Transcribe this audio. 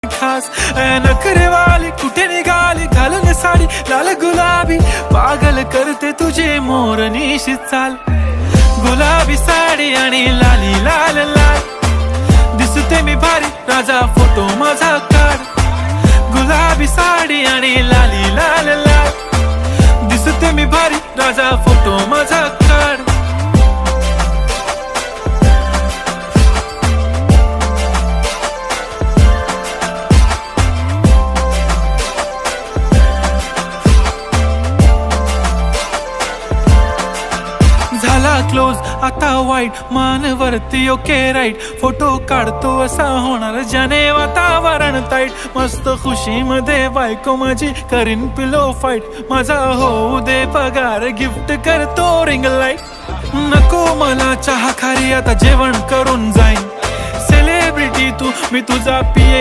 खास नखरेवाली कुठे निघाली घालून साडी लाल गुलाबी पागल करते तुझे मोरनीशी चाल गुलाबी साडी आणि लाली लाल लाल दिसते मी भारी राजा फोटो माझा काढ गुलाबी साडी आणि लाली लाल लाल दिसते मी भारी राजा फोटो माझा काढ झाला क्लोज आता वाईट मानवरती ओके राईट फोटो काढतो असा होणार ज्याने वातावरण ताईट मस्त खुशी मध्ये बायको माझी करीन पिलो फाईट माझा होऊ दे पगार गिफ्ट करतो रिंग लाईट नको मला चहा खारी आता जेवण करून जाईन सेलिब्रिटी तू मी तुझा पिये